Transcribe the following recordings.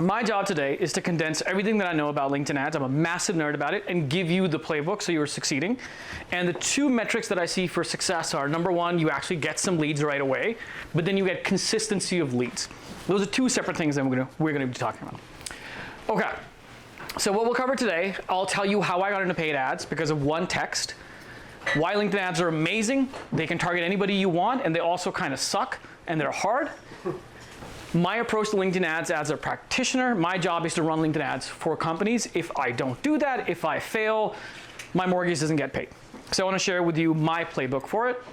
My job today is to condense everything that I know about LinkedIn ads. I'm a massive nerd about it, and give you the playbook so you're succeeding. And the two metrics that I see for success are, number one, you actually get some leads right away, but then you get consistency of leads. Those are two separate things that we're gonna be talking about. Okay, so what we'll cover today, I'll tell you how I got into paid ads because of one text, why LinkedIn ads are amazing, they can target anybody you want, and they also kind of suck, and they're hard. My approach to LinkedIn ads as a practitioner, my job is to run LinkedIn ads for companies. If I don't do that, if I fail, my mortgage doesn't get paid. So I want to share with you my playbook for it,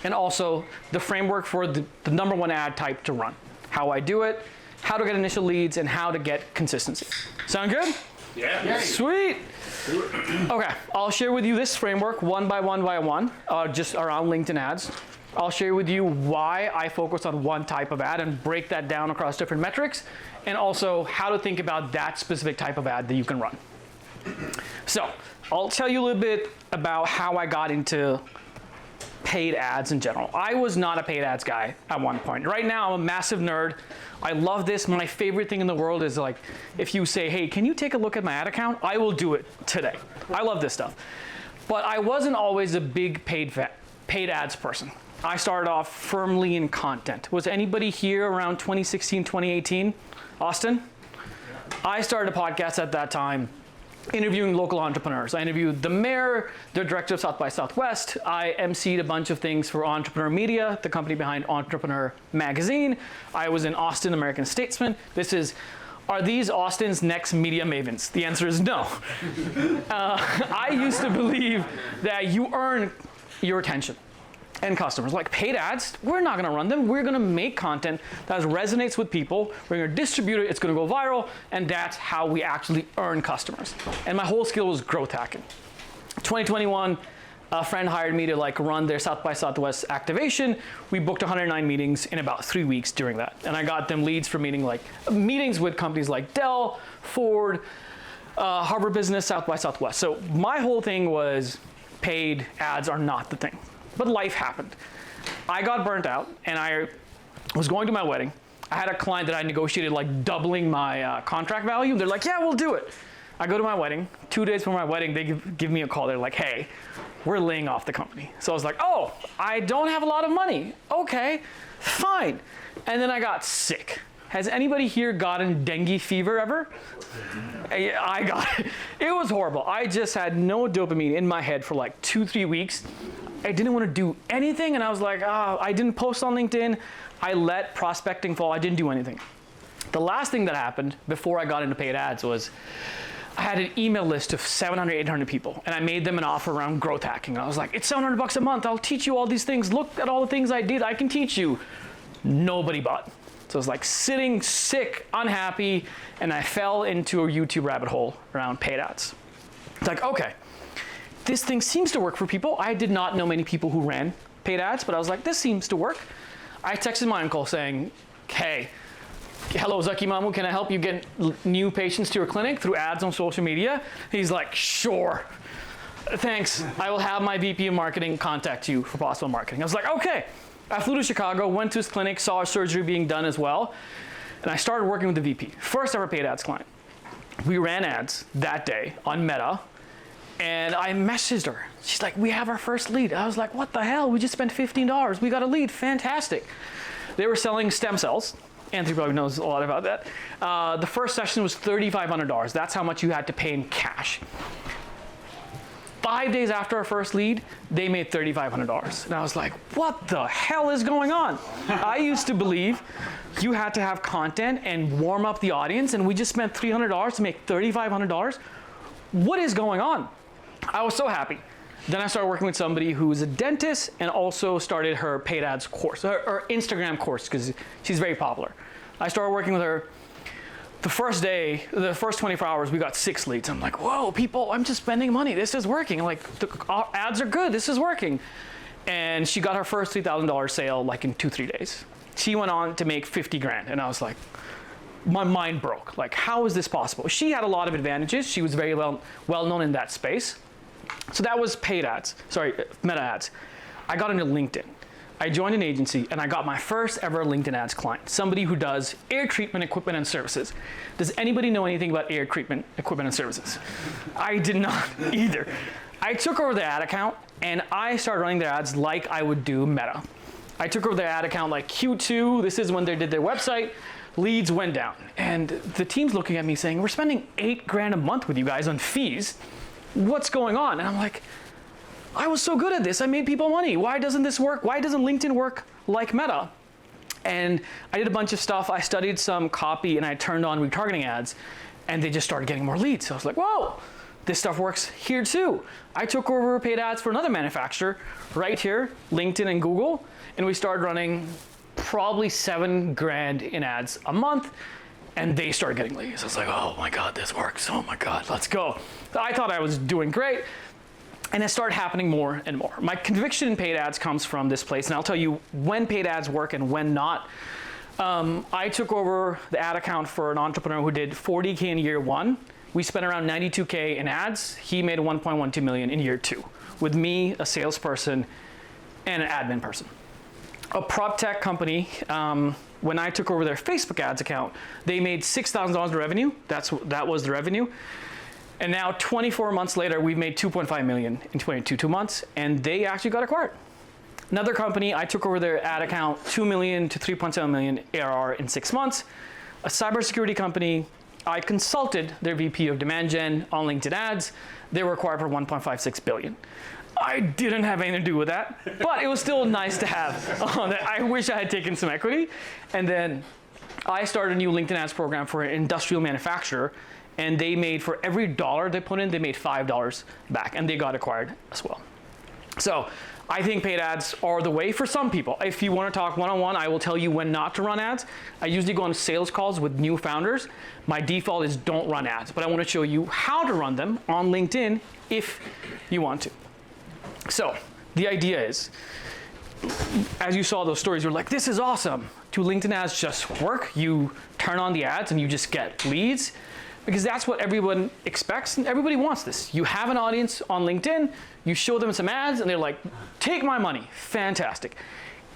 and also the framework for the number one ad type to run, how I do it, how to get initial leads, and how to get consistency. Sound good? Yeah. Sweet. Okay, I'll share with you this framework one by one, just around LinkedIn ads. I'll share with you why I focus on one type of ad and break that down across different metrics, and also how to think about that specific type of ad that you can run. So I'll tell you a little bit about how I got into paid ads in general. I was not a paid ads guy at one point. Right now, I'm a massive nerd. I love this. My favorite thing in the world is like, if you say, hey, can you take a look at my ad account? I will do it today. I love this stuff. But I wasn't always a big paid ads person. I started off firmly in content. Was anybody here around 2016, 2018? Austin? Yeah. I started a podcast at that time, interviewing local entrepreneurs. I interviewed the mayor, the director of South by Southwest. I emceed a bunch of things for Entrepreneur Media, the company behind Entrepreneur Magazine. I was in Austin, American Statesman. Are these Austin's next media mavens? The answer is no. I used to believe that you earn your attention and customers. Like paid ads, we're not gonna run them. We're gonna make content that resonates with people. We're gonna distribute it, it's gonna go viral, and that's how we actually earn customers. And my whole skill was growth hacking. 2021, a friend hired me to run their South by Southwest activation. We booked 109 meetings in about 3 weeks during that. And I got them leads for meetings with companies like Dell, Ford, Harvard Business, South by Southwest. So my whole thing was paid ads are not the thing. But life happened. I got burnt out, and I was going to my wedding. I had a client that I negotiated doubling my contract value. They're like, yeah, we'll do it. I go to my wedding. 2 days before my wedding, they give me a call. They're like, hey, we're laying off the company. So I was like, oh, I don't have a lot of money. Okay, fine. And then I got sick. Has anybody here gotten dengue fever ever? I got it. It was horrible. I just had no dopamine in my head for 2-3 weeks. I didn't want to do anything, and I was like, I didn't post on LinkedIn. I let prospecting fall. I didn't do anything. The last thing that happened before I got into paid ads was I had an email list of 700, 800 people, and I made them an offer around growth hacking. I was like, it's $700 a month. I'll teach you all these things. Look at all the things I did. I can teach you. Nobody bought. So I was sitting sick, unhappy, and I fell into a YouTube rabbit hole around paid ads. It's like, okay, this thing seems to work for people. I did not know many people who ran paid ads, but I was like, this seems to work. I texted my uncle saying, hey, hello, Zaki Mamu, can I help you get new patients to your clinic through ads on social media? He's like, sure. Thanks. I will have my VP of marketing contact you for possible marketing. I was like, okay. I flew to Chicago, went to his clinic, saw a surgery being done as well, and I started working with the VP. First ever paid ads client. We ran ads that day on Meta, and I messaged her. She's like, we have our first lead. I was like, what the hell? We just spent $15. We got a lead. Fantastic. They were selling stem cells. Anthony probably knows a lot about that. The first session was $3,500. That's how much you had to pay in cash. 5 days after our first lead, they made $3,500. And I was like, what the hell is going on? I used to believe you had to have content and warm up the audience, and we just spent $300 to make $3,500. What is going on? I was so happy. Then I started working with somebody who is a dentist and also started her paid ads course, or Instagram course, because she's very popular. I started working with her. The first day, the first 24 hours, we got 6 leads. I'm like, whoa, people, I'm just spending money. This is working. The ads are good. This is working. And she got her first $3,000 sale in 2-3 days. She went on to make 50 grand. And I was like, my mind broke. How is this possible? She had a lot of advantages. She was very well known in that space. So that was paid ads, Meta ads. I got into LinkedIn. I joined an agency and I got my first ever LinkedIn ads client, somebody who does air treatment equipment and services. Does anybody know anything about air treatment equipment and services? I did not either. I took over the ad account and I started running their ads like I would do Meta. I took over their ad account like Q2. This is when they did their website. Leads went down. And the team's looking at me saying, we're spending $8,000 a month with you guys on fees. What's going on? And I'm like, I was so good at this. I made people money. Why doesn't this work? Why doesn't LinkedIn work like Meta? And I did a bunch of stuff. I studied some copy and I turned on retargeting ads and they just started getting more leads. So I was like, whoa, this stuff works here too. I took over paid ads for another manufacturer right here, LinkedIn and Google, and we started running probably $7,000 in ads a month, and they started getting leads. I was like, oh my God, this works. Oh my God, let's go. So I thought I was doing great, and it started happening more and more. My conviction in paid ads comes from this place, and I'll tell you when paid ads work and when not. I took over the ad account for an entrepreneur who did $40K in year one. We spent around $92K in ads. He made $1.12 million in year two with me, a salesperson, and an admin person. A prop tech company, when I took over their Facebook ads account, they made $6,000 in revenue. That was the revenue. And now 24 months later, we've made $2.5 million in 22 months, and they actually got acquired. Another company, I took over their ad account, $2 million to $3.7 million ARR in 6 months. A cybersecurity company, I consulted their VP of demand gen on LinkedIn ads. They were acquired for $1.56 billion. I didn't have anything to do with that, but it was still nice to have. I wish I had taken some equity. And then I started a new LinkedIn ads program for an industrial manufacturer, and they made, for every dollar they put in, they made $5 back, and they got acquired as well. So I think paid ads are the way for some people. If you want to talk one-on-one, I will tell you when not to run ads. I usually go on sales calls with new founders. My default is don't run ads, but I want to show you how to run them on LinkedIn if you want to. So the idea is, as you saw those stories, you're like, this is awesome. Do LinkedIn ads just work? You turn on the ads and you just get leads? Because that's what everyone expects and everybody wants this. You have an audience on LinkedIn, you show them some ads and they're like, take my money, fantastic.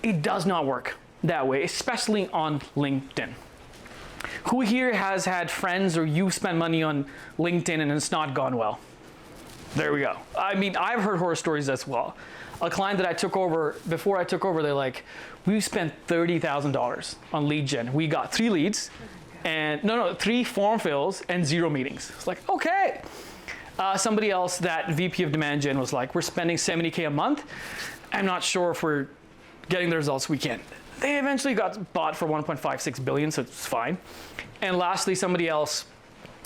It does not work that way, especially on LinkedIn. Who here has had friends or you spend money on LinkedIn and it's not gone well? There we go. I mean, I've heard horror stories as well. A client that I took over, before I took over, they're like, we spent $30,000 on lead gen. We got 3 leads, and 3 form fills and 0 meetings. It's like, okay. Somebody else, that VP of demand gen, was like, we're spending $70K a month. I'm not sure if we're getting the results we can. They eventually got bought for $1.56 billion, so it's fine. And lastly, somebody else,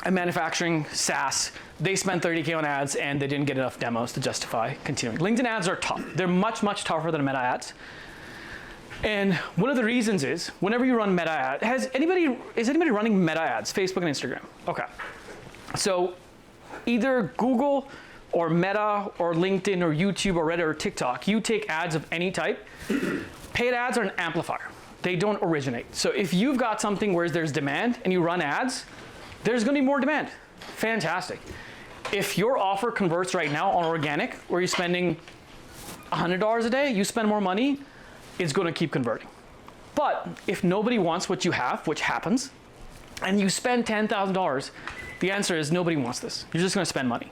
a manufacturing SaaS, they spent $30K on ads and they didn't get enough demos to justify continuing. LinkedIn ads are tough. They're much, much tougher than Meta ads. And one of the reasons is, whenever you run Meta ads, is anybody running Meta ads, Facebook and Instagram? Okay. So either Google or Meta or LinkedIn or YouTube or Reddit or TikTok, you take ads of any type. Paid ads are an amplifier. They don't originate. So if you've got something where there's demand and you run ads, there's going to be more demand. Fantastic. If your offer converts right now on organic, where you're spending $100 a day, you spend more money, it's going to keep converting. But if nobody wants what you have, which happens, and you spend $10,000, the answer is nobody wants this. You're just going to spend money.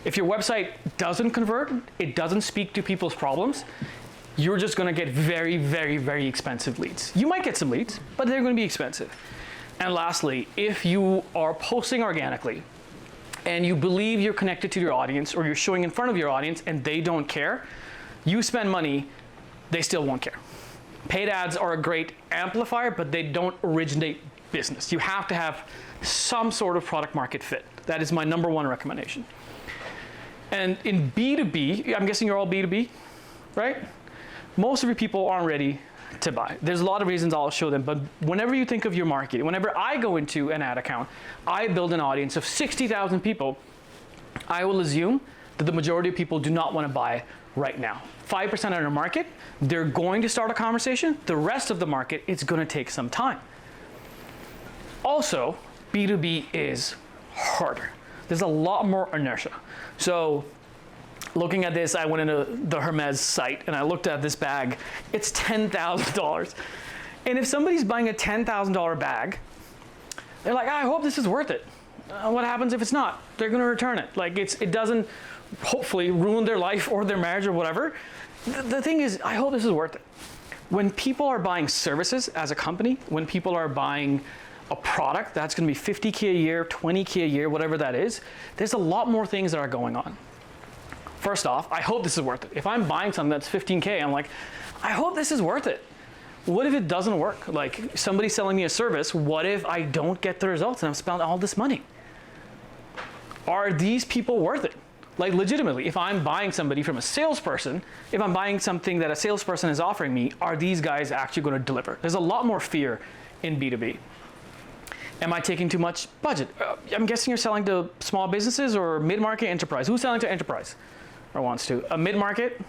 If your website doesn't convert, it doesn't speak to people's problems, you're just going to get very, very, very expensive leads. You might get some leads, but they're going to be expensive. And lastly, if you are posting organically and you believe you're connected to your audience or you're showing in front of your audience and they don't care, you spend money, they still won't care. Paid ads are a great amplifier, but they don't originate business. You have to have some sort of product market fit. That is my number one recommendation. And in B2B, I'm guessing you're all B2B, right? Most of your people aren't ready to buy. There's a lot of reasons I'll show them, but whenever you think of your market, whenever I go into an ad account, I build an audience of 60,000 people, I will assume that the majority of people do not want to buy right now. 5% of our market, they're going to start a conversation. The rest of the market, it's going to take some time. Also, B2B is harder. There's a lot more inertia. So looking at this, I went into the Hermes site and I looked at this bag. It's $10,000. And if somebody's buying a $10,000 bag, they're like, I hope this is worth it. What happens if it's not? They're gonna return it. Like it doesn't hopefully ruin their life or their marriage or whatever. The thing is, I hope this is worth it. When people are buying services as a company, when people are buying a product that's gonna be 50K a year, 20K a year, whatever that is, there's a lot more things that are going on. First off, I hope this is worth it. If I'm buying something that's 15K, I'm like, I hope this is worth it. What if it doesn't work? Like somebody's selling me a service, what if I don't get the results and I've spent all this money? Are these people worth it? Like legitimately, if I'm buying somebody from a salesperson, if I'm buying something that a salesperson is offering me, are these guys actually going to deliver? There's a lot more fear in B2B. Am I taking too much budget? I'm guessing you're selling to small businesses or mid-market enterprise. Who's selling to enterprise or wants to? A mid-market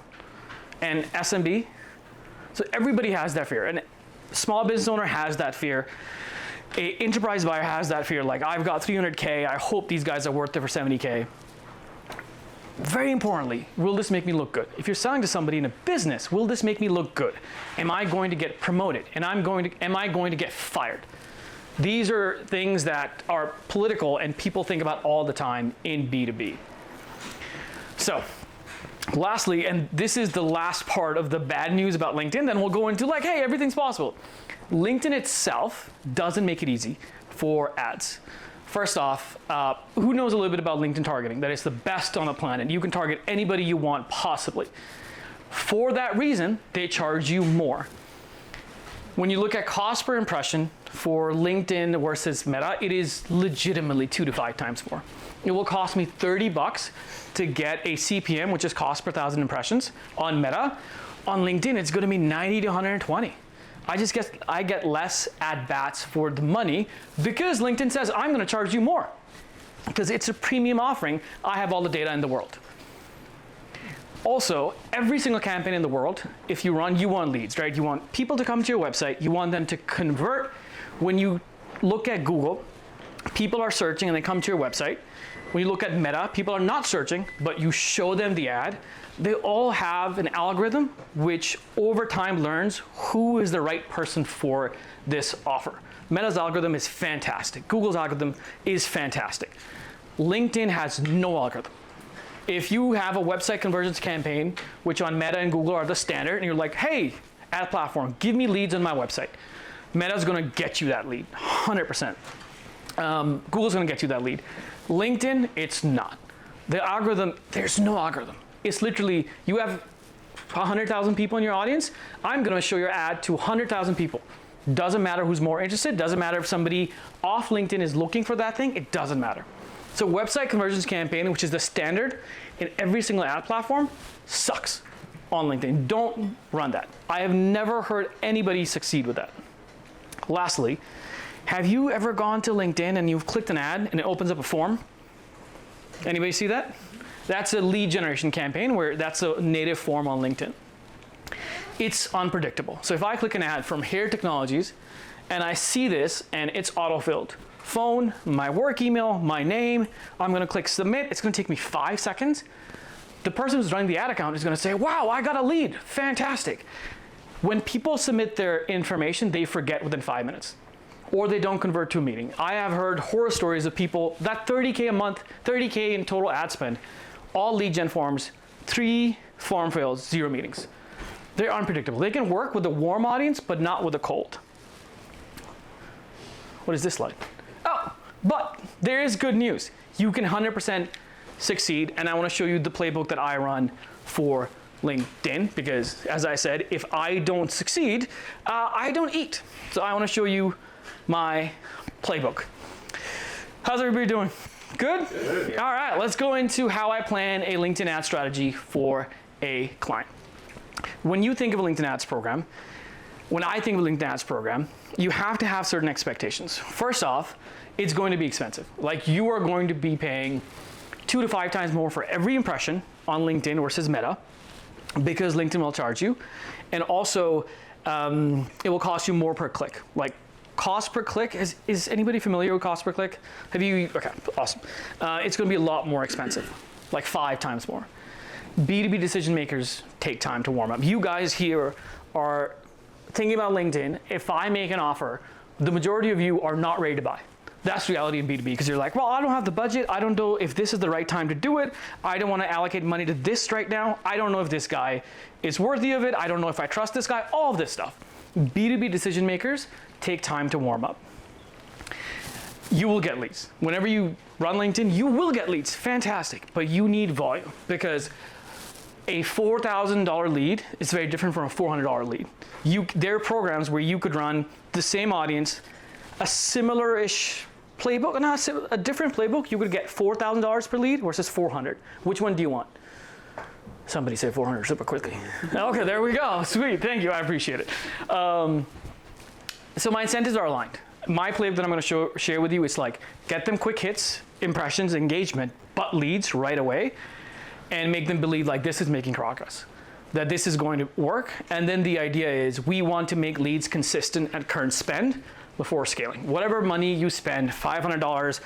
and SMB. So everybody has that fear. And small business owner has that fear. A enterprise buyer has that fear. Like, I've got 300K. I hope these guys are worth it for 70K. Very importantly, will this make me look good? If you're selling to somebody in a business, will this make me look good? Am I going to get promoted? And am I going to get fired? These are things that are political and people think about all the time in B2B. So, lastly, and this is the last part of the bad news about LinkedIn, then we'll go into like, hey, everything's possible. LinkedIn itself doesn't make it easy for ads. First off, who knows a little bit about LinkedIn targeting? That it's the best on the planet. You can target anybody you want possibly. For that reason, they charge you more. When you look at cost per impression for LinkedIn versus Meta, it is legitimately 2 to 5 times more. It will cost me $30 to get a CPM, which is cost per 1,000 impressions on Meta. On LinkedIn, it's gonna be 90 to 120. I get less ad bats for the money because LinkedIn says, I'm gonna charge you more because it's a premium offering. I have all the data in the world. Also, every single campaign in the world, if you run, you want leads, right? You want people to come to your website. You want them to convert. When you look at Google, people are searching and they come to your website. When you look at Meta, people are not searching, but you show them the ad. They all have an algorithm which over time learns who is the right person for this offer. Meta's algorithm is fantastic. Google's algorithm is fantastic. LinkedIn has no algorithm. If you have a website conversions campaign, which on Meta and Google are the standard, and you're like, hey, ad platform, give me leads on my website. Meta's gonna get you that lead, 100%. Google's gonna get you that lead. LinkedIn, it's not. The algorithm, there's no algorithm. It's literally, you have 100,000 people in your audience, I'm gonna show your ad to 100,000 people. Doesn't matter who's more interested, doesn't matter if somebody off LinkedIn is looking for that thing, it doesn't matter. So website conversions campaign, which is the standard in every single ad platform, sucks on LinkedIn. Don't run that. I have never heard anybody succeed with that. Lastly, have you ever gone to LinkedIn and you've clicked an ad and it opens up a form? Anybody see that? That's a lead generation campaign where that's a native form on LinkedIn. It's unpredictable. So if I click an ad from Hayat Technologies and I see this and it's auto-filled, phone, my work email, my name, I'm gonna click submit, it's gonna take me 5 seconds. The person who's running the ad account is gonna say, wow, I got a lead, fantastic. When people submit their information, they forget within 5 minutes, or they don't convert to a meeting. I have heard horror stories of people that 30K a month, 30K in total ad spend, all lead gen forms, 3 form fills, 0 meetings. They're unpredictable. They can work with a warm audience, but not with a cold. What is this like? Oh, but there is good news. You can 100% succeed, and I want to show you the playbook that I run for LinkedIn, because as I said, if I don't succeed, I don't eat. So I want to show you my playbook. How's everybody doing? Good? Good. All right, let's go into how I plan a LinkedIn ad strategy for a client. When you think of a LinkedIn ads program, when I think of a LinkedIn ads program, you have to have certain expectations. First off, it's going to be expensive. Like, you are going to be paying 2 to 5 times more for every impression on LinkedIn versus Meta, because LinkedIn will charge you. And also, it will cost you more per click. Like, cost per click, is anybody familiar with cost per click? Have you, okay, awesome. It's gonna be a lot more expensive, like 5 times more. B2B decision makers take time to warm up. You guys here are thinking about LinkedIn. If I make an offer, the majority of you are not ready to buy. That's reality in B2B, because you're like, well, I don't have the budget. I don't know if this is the right time to do it. I don't want to allocate money to this right now. I don't know if this guy is worthy of it. I don't know if I trust this guy, all of this stuff. B2B decision makers take time to warm up. You will get leads. Whenever you run LinkedIn, you will get leads, fantastic, but you need volume, because a $4,000 lead is very different from a $400 lead. There are programs where you could run the same audience, a similar-ish playbook, not a different playbook, you could get $4,000 per lead versus 400. Which one do you want? Somebody say 400 super quickly. Okay, there we go. Sweet, thank you, I appreciate it. So my incentives are aligned. My playbook that I'm gonna share with you is like, get them quick hits, impressions, engagement, but leads right away, and make them believe like this is making progress, that this is going to work. And then the idea is we want to make leads consistent at current spend before scaling. Whatever money you spend, $500,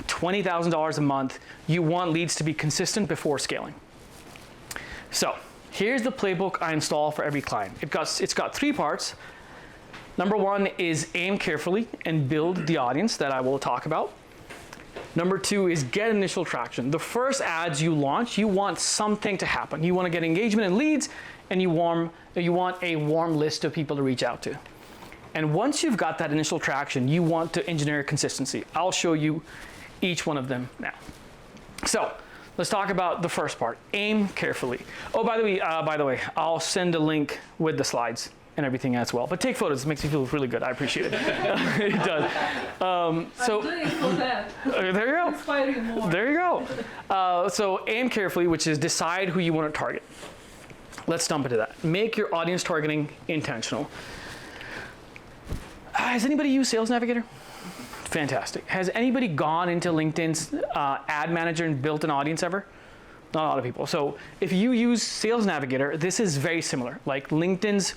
$20,000 a month, you want leads to be consistent before scaling. So here's the playbook I install for every client. It's got 3 parts. Number 1 is aim carefully and build the audience that I will talk about. Number 2 is get initial traction. The first ads you launch, you want something to happen. You want to get engagement and leads, and you want a warm list of people to reach out to. And once you've got that initial traction, you want to engineer consistency. I'll show you each one of them now. So let's talk about the first part, aim carefully. Oh, by the way, I'll send a link with the slides and everything as well. But take photos, it makes me feel really good. I appreciate it. It does. So I'm doing it for that. There you go. Inspiring more. There you go. So aim carefully, which is decide who you want to target. Let's jump into that. Make your audience targeting intentional. Has anybody used Sales Navigator? Fantastic. Has anybody gone into LinkedIn's ad manager and built an audience ever? Not a lot of people. So if you use Sales Navigator, this is very similar. Like LinkedIn's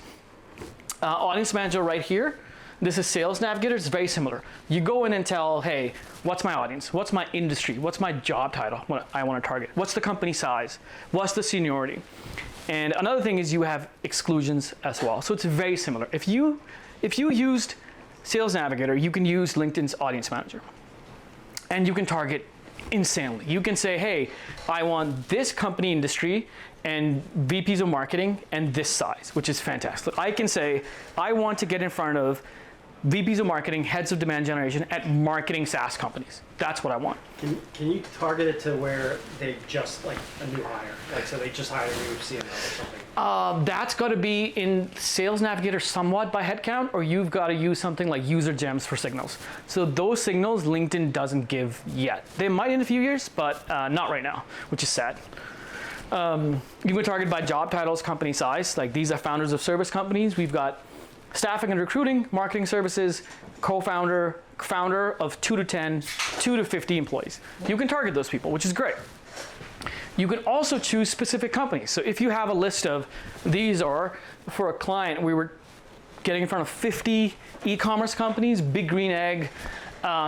audience manager right here, this is Sales Navigator, it's very similar. You go in and tell, hey, what's my audience? What's my industry? What's my job title what I want to target? What's the company size? What's the seniority? And another thing is you have exclusions as well. So it's very similar. If you used Sales Navigator, you can use LinkedIn's audience manager, and you can target insanely. You can say, hey, I want this company industry and VPs of marketing and this size, which is fantastic. I can say, I want to get in front of VPs of marketing, heads of demand generation at marketing SaaS companies. That's what I want. Can you target it to where they just, like a new hire? Like, so they just hired a new CMO or something? That's got to be in Sales Navigator somewhat by headcount, or you've got to use something like user gems for signals. So those signals LinkedIn doesn't give yet. They might in a few years, but not right now, which is sad. You can target by job titles, company size. Like these are founders of service companies. We've got staffing and recruiting, marketing services, co-founder, founder of 2 to 10, 2 to 50 employees. You can target those people, which is great. You can also choose specific companies. So if you have a list of these are, for a client, we were getting in front of 50 e-commerce companies, big green egg,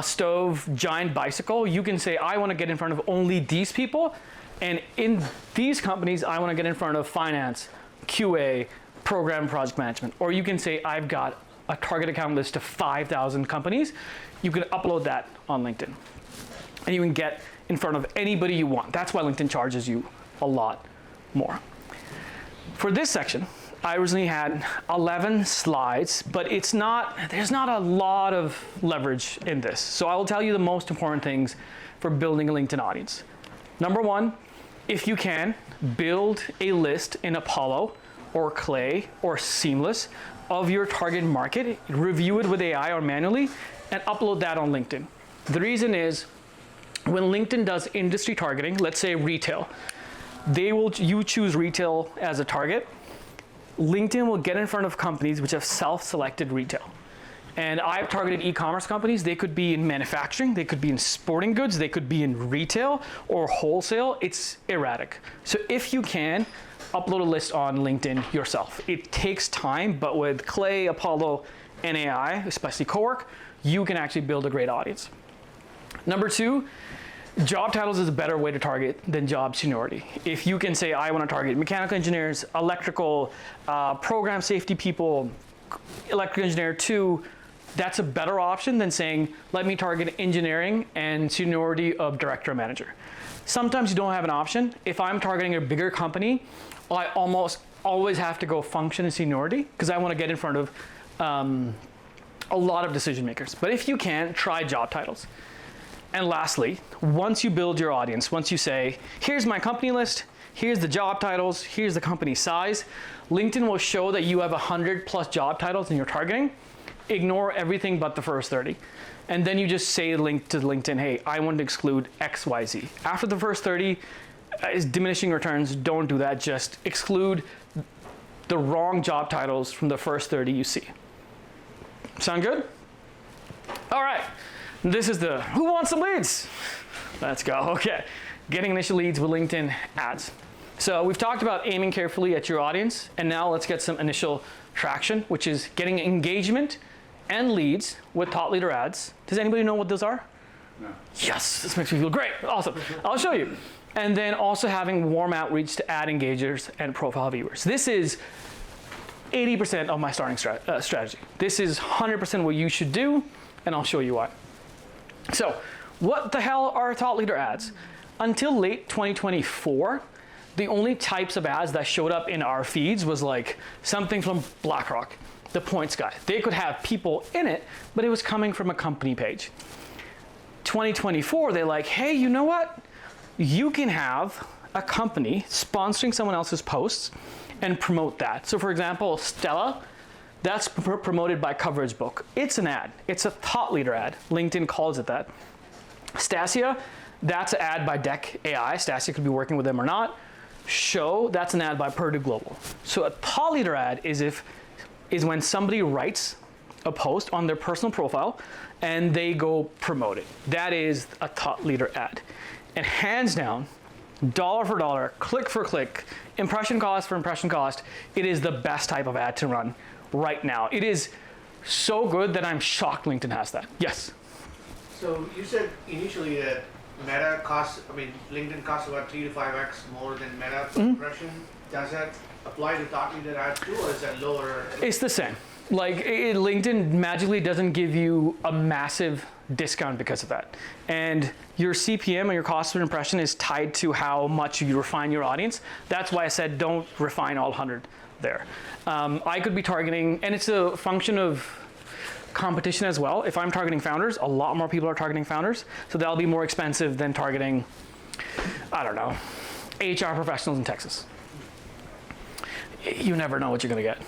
stove, giant bicycle, you can say, I want to get in front of only these people. And in these companies, I want to get in front of finance, QA, program project management. Or you can say, I've got a target account list of 5,000 companies. You can upload that on LinkedIn. And you can get in front of anybody you want. That's why LinkedIn charges you a lot more. For this section, I originally had 11 slides, but there's not a lot of leverage in this. So I will tell you the most important things for building a LinkedIn audience. Number 1, if you can, build a list in Apollo or Clay or Seamless of your target market, review it with AI or manually, and upload that on LinkedIn. The reason is, when LinkedIn does industry targeting, let's say retail, you choose retail as a target, LinkedIn will get in front of companies which have self-selected retail. And I've targeted e-commerce companies. They could be in manufacturing, they could be in sporting goods, they could be in retail or wholesale. It's erratic. So if you can, upload a list on LinkedIn yourself. It takes time, but with Clay, Apollo, and AI, especially Cowork, you can actually build a great audience. Number 2, Job titles is a better way to target than job seniority. If you can say, I want to target mechanical engineers, electrical, program safety people, electrical engineer 2, that's a better option than saying, let me target engineering and seniority of director or manager. Sometimes you don't have an option. If I'm targeting a bigger company, I almost always have to go function and seniority because I want to get in front of a lot of decision makers. But if you can, try job titles. And lastly, once you build your audience, once you say, here's my company list, here's the job titles, here's the company size, LinkedIn will show that you have 100 plus job titles and you're targeting. Ignore everything but the first 30. And then you just say link to LinkedIn, hey, I want to exclude X, Y, Z. After the first 30 is diminishing returns, don't do that. Just exclude the wrong job titles from the first 30 you see. Sound good? All right. This is the who wants some leads? Let's go. Okay. Getting initial leads with LinkedIn ads. So we've talked about aiming carefully at your audience, and now let's get some initial traction, which is getting engagement and leads with thought leader ads. Does anybody know what those are? No. Yes, this makes me feel great. Awesome. I'll show you. And then also having warm outreach to ad engagers and profile viewers. This is 80% of my starting strategy. This is 100% what you should do, and I'll show you why. So, what the hell are thought leader ads? Until late 2024, the only types of ads that showed up in our feeds was like something from BlackRock, the points guy. They could have people in it, but it was coming from a company page. 2024, they're like, hey, you know what? You can have a company sponsoring someone else's posts and promote that. So for example, Stella, that's promoted by Coverage Book. It's an ad. It's a thought leader ad. LinkedIn calls it that. Stasia, that's an ad by Deck AI. Stasia could be working with them or not. Show, that's an ad by Purdue Global. So a thought leader ad is when somebody writes a post on their personal profile and they go promote it. That is a thought leader ad. And hands down, dollar for dollar, click for click, impression cost for impression cost, it is the best type of ad to run right now. It is so good that I'm shocked LinkedIn has that. Yes? So you said initially that LinkedIn costs about 3 to 5x more than Meta per impression. Does that apply to thought leader ads too, or is that lower? It's the same. Like LinkedIn magically doesn't give you a massive discount because of that. And your CPM or your cost per impression is tied to how much you refine your audience. That's why I said don't refine all 100 there. I could be targeting, and it's a function of competition as well. If I'm targeting founders, a lot more people are targeting founders. So that'll be more expensive than targeting, I don't know, HR professionals in Texas. You never know what you're gonna get.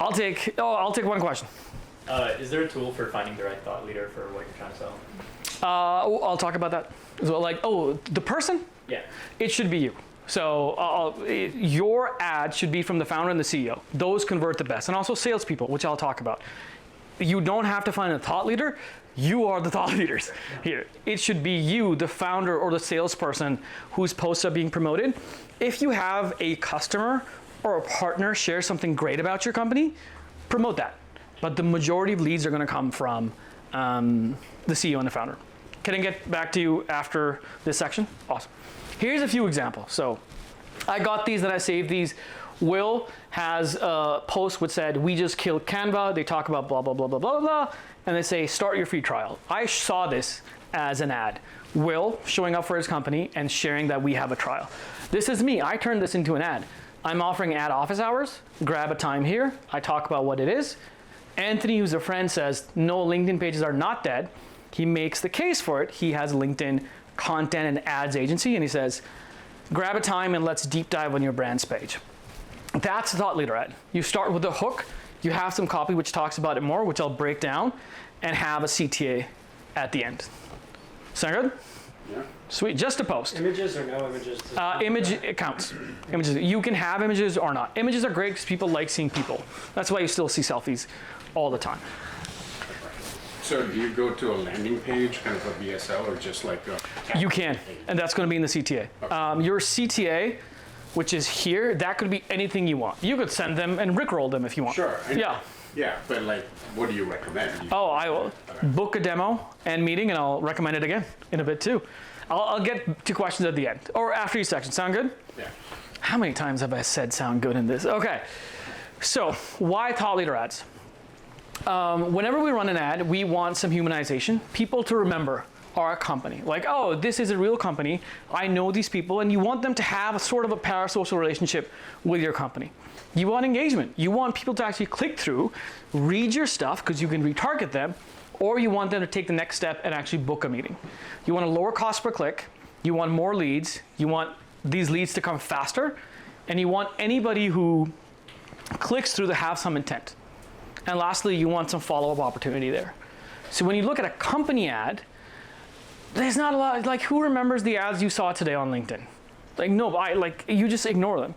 I'll take one question. Is there a tool for finding the right thought leader for what you're trying to sell? I'll talk about that as well. Like, the person? Yeah. It should be you. So your ad should be from the founder and the CEO. Those convert the best. And also salespeople, which I'll talk about. You don't have to find a thought leader. You are the thought leaders here. It should be you, the founder or the salesperson whose posts are being promoted. If you have a customer or a partner share something great about your company, promote that. But the majority of leads are going to come from the CEO and the founder. Can I get back to you after this section? Awesome. Here's a few examples. So I got these and I saved these. Will has a post which said, we just killed Canva. They talk about blah, blah, blah, blah, blah, blah. And they say, start your free trial. I saw this as an ad. Will showing up for his company and sharing that we have a trial. This is me. I turned this into an ad. I'm offering ad office hours. Grab a time here. I talk about what it is. Anthony, who's a friend, says, no, LinkedIn pages are not dead. He makes the case for it. He has LinkedIn content and ads agency, and he says, grab a time and let's deep dive on your brand's page. That's a thought leader ad. You start with a hook. You have some copy which talks about it more, which I'll break down, and have a CTA at the end. Sound good? Yeah. Sweet, just a post. Images or no images? Image, it counts. Images, you can have images or not. Images are great because people like seeing people. That's why you still see selfies all the time. So do you go to a landing page, kind of a VSL, or just like a... You can, and that's going to be in the CTA. Your CTA, which is here, that could be anything you want. You could send them and rickroll them if you want. Sure. Yeah. Yeah, but like, what do you recommend? Oh, I will book a demo and meeting, and I'll recommend it again in a bit too. I'll get to questions at the end or after each section. Sound good? Yeah. How many times have I said sound good in this? Okay, so why thought leader ads? Whenever we run an ad, we want some humanization, people to remember our company. Like, oh, this is a real company. I know these people, and you want them to have a sort of a parasocial relationship with your company. You want engagement. You want people to actually click through, read your stuff, because you can retarget them, or you want them to take the next step and actually book a meeting. You want a lower cost per click. You want more leads. You want these leads to come faster, and you want anybody who clicks through to have some intent. And lastly, you want some follow-up opportunity there. So when you look at a company ad, there's not a lot, like who remembers the ads you saw today on LinkedIn? Like no, you just ignore them.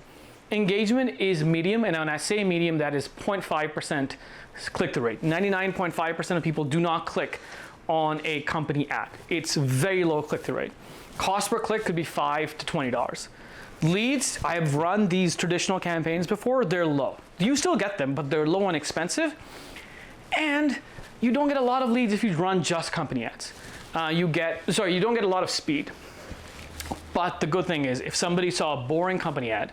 Engagement is medium, and when I say medium, that is 0.5% click-through rate. 99.5% of people do not click on a company ad. It's very low click-through rate. Cost per click could be $5 to $20. Leads, I have run these traditional campaigns before, they're low. You still get them, but they're low and expensive. And you don't get a lot of leads if you run just company ads. You don't get a lot of speed. But the good thing is, if somebody saw a boring company ad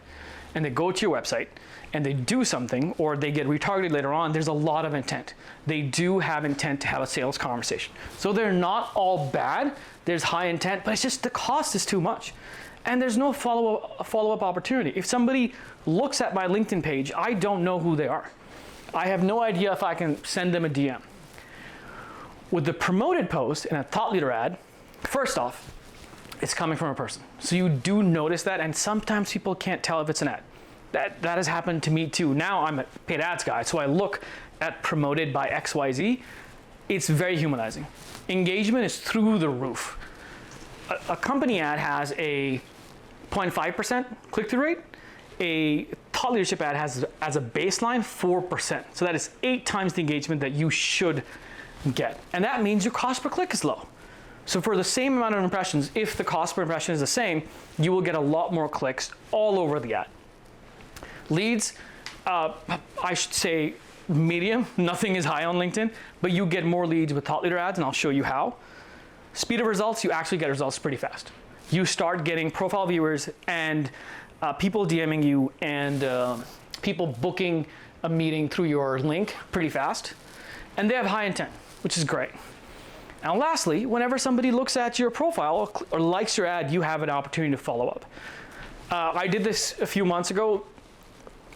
and they go to your website and they do something, or they get retargeted later on, there's a lot of intent. They do have intent to have a sales conversation. So they're not all bad. There's high intent, but it's just the cost is too much. And there's no follow-up opportunity. If somebody looks at my LinkedIn page, I don't know who they are. I have no idea if I can send them a DM. With the promoted post and a thought leader ad, first off, it's coming from a person. So you do notice that, and sometimes people can't tell if it's an ad. That has happened to me too. Now I'm a paid ads guy, so I look at promoted by XYZ. It's very humanizing. Engagement is through the roof. A company ad has a 0.5% click-through rate. A thought leadership ad has as a baseline 4%. So that is 8 times the engagement that you should get. And that means your cost per click is low. So for the same amount of impressions, if the cost per impression is the same, you will get a lot more clicks all over the ad. Leads, I should say medium, nothing is high on LinkedIn, but you get more leads with thought leader ads, and I'll show you how. Speed of results, you actually get results pretty fast. You start getting profile viewers and people DMing you and people booking a meeting through your link pretty fast. And they have high intent, which is great. Now lastly, whenever somebody looks at your profile or likes your ad, you have an opportunity to follow up. I did this a few months ago.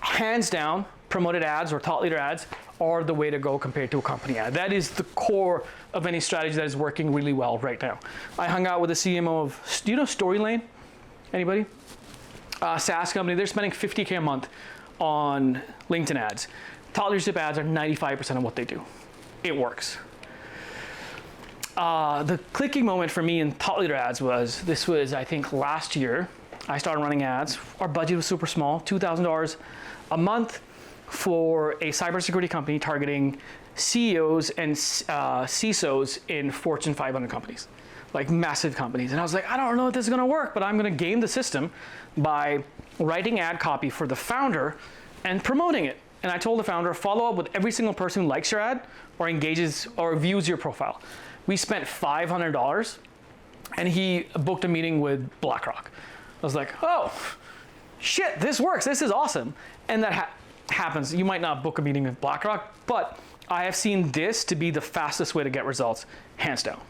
Hands down, promoted ads or thought leader ads are the way to go compared to a company ad. That is the core of any strategy that is working really well right now. I hung out with the CMO of, do you know Storylane? Anybody? SaaS company, they're spending $50K a month on LinkedIn ads. Thought leadership ads are 95% of what they do. It works. The clicking moment for me in thought leader ads was, I think last year, I started running ads. Our budget was super small, $2,000 a month for a cybersecurity company targeting CEOs and CISOs in Fortune 500 companies, like massive companies. And I was like, I don't know if this is gonna work, but I'm gonna game the system by writing ad copy for the founder and promoting it. And I told the founder, follow up with every single person who likes your ad or engages or views your profile. We spent $500 and he booked a meeting with BlackRock. I was like, oh, shit, this works, this is awesome. And that happens. You might not book a meeting with BlackRock, but I have seen this to be the fastest way to get results, hands down.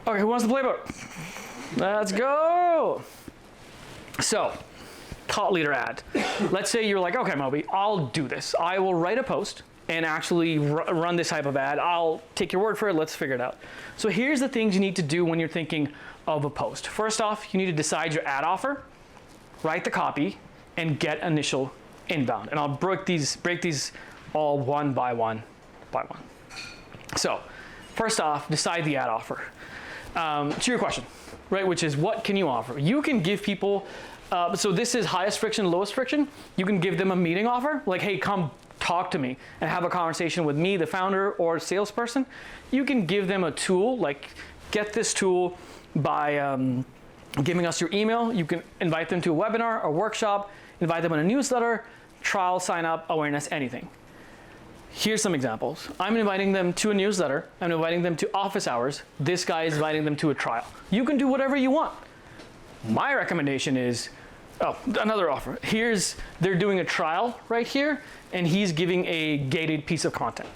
Okay, who wants the playbook? Let's go. So, thought leader ad. Let's say you're like, okay, Moby, I'll do this. I will write a post and actually run this type of ad. I'll take your word for it, let's figure it out. So here's the things you need to do when you're thinking of a post. First off, you need to decide your ad offer, write the copy, and get initial inbound. And I'll break these all one by one by one. So first off, decide the ad offer. To your question, right, which is what can you offer? You can give people, so this is highest friction, lowest friction. You can give them a meeting offer, like, hey, come talk to me and have a conversation with me, the founder or salesperson. You can give them a tool, like get this tool by giving us your email. You can invite them to a webinar or workshop, invite them on a newsletter, trial, sign up, awareness, anything. Here's some examples. I'm inviting them to a newsletter. I'm inviting them to office hours. This guy is inviting them to a trial. You can do whatever you want. My recommendation is, oh, another offer. They're doing a trial right here, and he's giving a gated piece of content.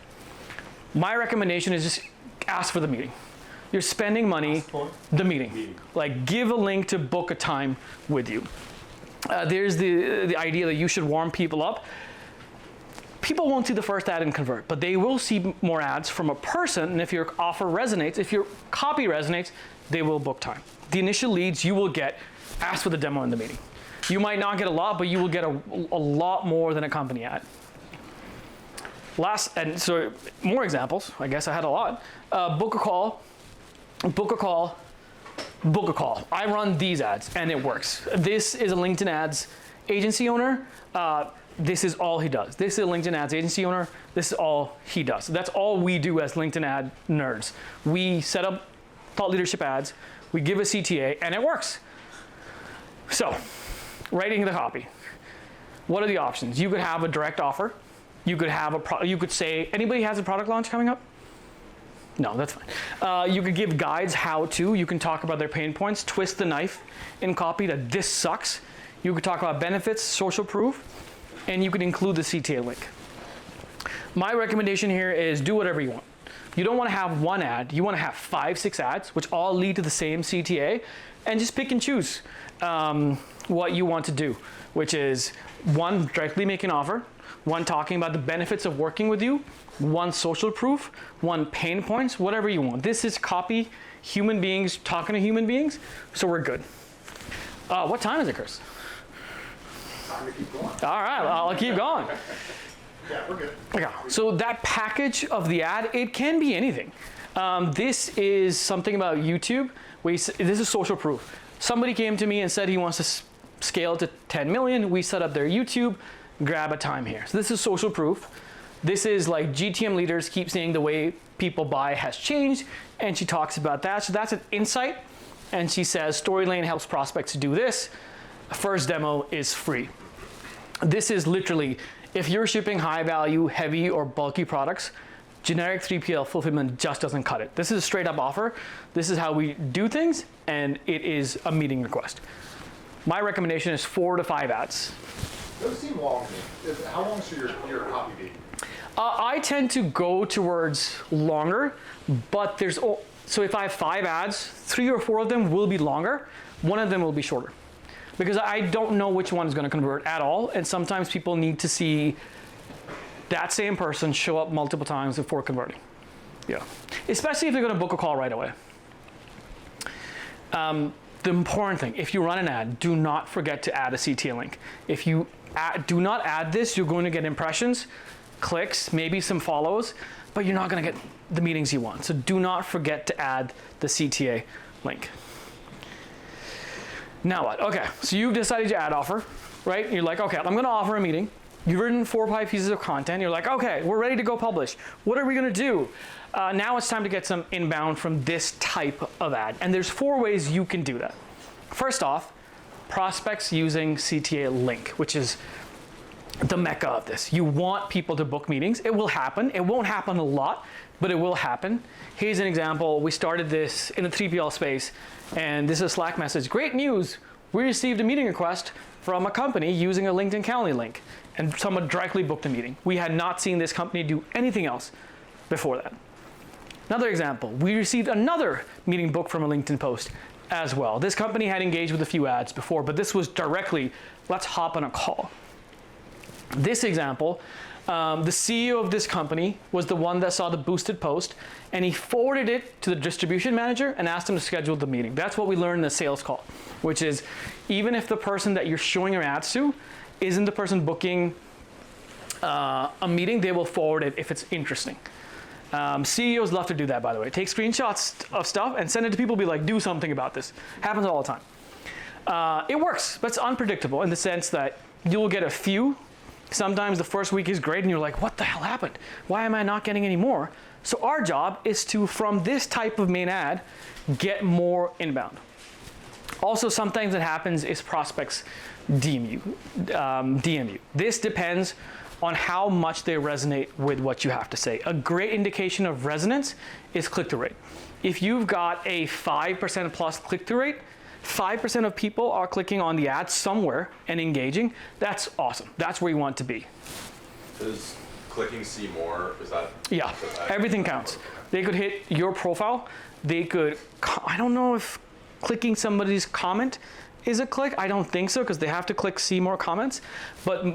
My recommendation is just ask for the meeting. You're spending money, the meeting. Like, give a link to book a time with you. There's the idea that you should warm people up. People won't see the first ad and convert, but they will see more ads from a person, and if your offer resonates, if your copy resonates, they will book time. The initial leads you will get, ask for the demo in the meeting. You might not get a lot, but you will get a lot more than a company ad. And so more examples, I guess I had a lot. Book a call, book a call, book a call. I run these ads and it works. This is a LinkedIn ads agency owner. This is all he does. This is a LinkedIn ads agency owner. This is all he does. That's all we do as LinkedIn ad nerds. We set up thought leadership ads, we give a CTA, and it works. So, writing the copy. What are the options? You could have a direct offer. You could have you could say, anybody has a product launch coming up? No, that's fine. You could give guides how to. You can talk about their pain points, twist the knife in copy that this sucks. You could talk about benefits, social proof, and you could include the CTA link. My recommendation here is do whatever you want. You don't want to have one ad. You want to have 5, 6 ads, which all lead to the same CTA, and just pick and choose what you want to do, which is 1, directly make an offer, 1, talking about the benefits of working with you, 1, social proof, 1, pain points, whatever you want. This is copy, human beings talking to human beings, so we're good. What time is it, Chris? Time to keep going. All right, I'll keep going. Yeah, we're good. Okay, so that package of the ad, it can be anything. This is something about YouTube. This is social proof. Somebody came to me and said he wants to scale to 10 million. We set up their YouTube, grab a time here. So this is social proof. This is like GTM leaders keep saying the way people buy has changed, and she talks about that. So that's an insight, and she says Storylane helps prospects do this. First demo is free. This is literally, if you're shipping high value, heavy or bulky products, generic 3PL fulfillment just doesn't cut it. This is a straight up offer. This is how we do things, and it is a meeting request. My recommendation is 4 to 5 ads. Those seem long to me. How long should your copy be? I tend to go towards longer, but so if I have 5 ads, 3 or 4 of them will be longer, 1 of them will be shorter. Because I don't know which one is going to convert at all, and sometimes people need to see that same person show up multiple times before converting. Yeah, especially if they're going to book a call right away. The important thing, if you run an ad, do not forget to add a CTA link. If you do not add this, you're going to get impressions, clicks, maybe some follows, but you're not going to get the meetings you want. So do not forget to add the CTA link. Now what? Okay, so you've decided your ad offer, right? You're like, okay, I'm going to offer a meeting. You've written 4 or 5 pieces of content. You're like, okay, we're ready to go publish. What are we going to do? Now it's time to get some inbound from this type of ad. And there's 4 ways you can do that. First off, prospects using CTA link, which is the mecca of this. You want people to book meetings. It will happen. It won't happen a lot, but it will happen. Here's an example. We started this in the 3PL space, and this is a Slack message. Great news. We received a meeting request from a company using a LinkedIn Calendly link, and someone directly booked a meeting. We had not seen this company do anything else before that. Another example, we received another meeting book from a LinkedIn post as well. This company had engaged with a few ads before, but this was directly, let's hop on a call. This example, the CEO of this company was the one that saw the boosted post, and he forwarded it to the distribution manager and asked him to schedule the meeting. That's what we learned in the sales call, which is even if the person that you're showing your ads to isn't the person booking a meeting, they will forward it if it's interesting. CEOs love to do that, by the way. Take screenshots of stuff and send it to people, be like, do something about this. Happens all the time. It works, but it's unpredictable in the sense that you'll get a few. Sometimes the first week is great and you're like, what the hell happened? Why am I not getting any more? So our job is to, from this type of main ad, get more inbound. Also, sometimes it happens is prospects DM you. This depends on how much they resonate with what you have to say. A great indication of resonance is click-through rate. If you've got a 5% plus click-through rate, 5% of people are clicking on the ad somewhere and engaging. That's awesome. That's where you want to be. Is clicking see more, is that? Yeah, everything counts. They could hit your profile. They could, I don't know if clicking somebody's comment is a click. I don't think so, because they have to click see more comments, but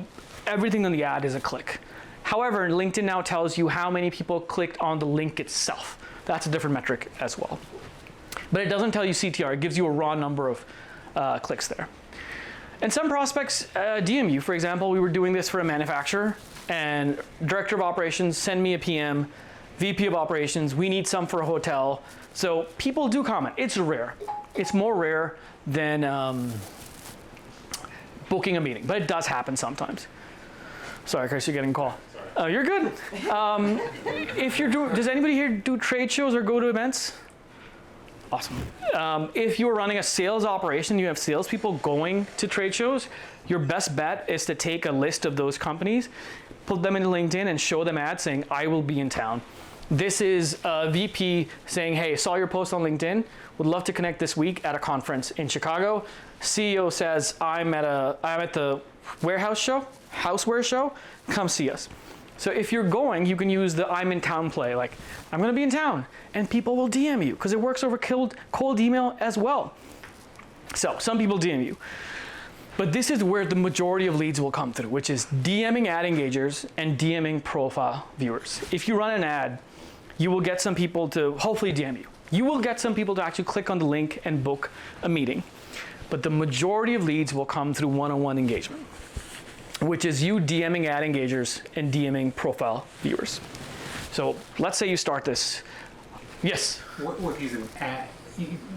everything on the ad is a click. However, LinkedIn now tells you how many people clicked on the link itself. That's a different metric as well. But it doesn't tell you CTR. It gives you a raw number of clicks there. And some prospects DM you. For example, we were doing this for a manufacturer, and director of operations, send me a PM, VP of operations, we need some for a hotel. So people do comment. It's rare. It's more rare than booking a meeting, but it does happen sometimes. Sorry, Chris, you're getting a call. Oh, you're good. If you're does anybody here do trade shows or go to events? Awesome. If you're running a sales operation, you have salespeople going to trade shows, your best bet is to take a list of those companies, put them into LinkedIn and show them ads saying, I will be in town. This is a VP saying, hey, saw your post on LinkedIn, would love to connect this week at a conference in Chicago. CEO says, I'm at the warehouse show, houseware show, come see us. So if you're going, you can use the I'm in town play, like, I'm gonna be in town, and people will DM you, because it works over cold email as well. So some people DM you. But this is where the majority of leads will come through, which is DMing ad engagers and DMing profile viewers. If you run an ad, you will get some people to hopefully DM you. You will get some people to actually click on the link and book a meeting. But the majority of leads will come through one-on-one engagement, which is you DMing ad engagers and DMing profile viewers. So let's say you start this. Yes? What is an ad?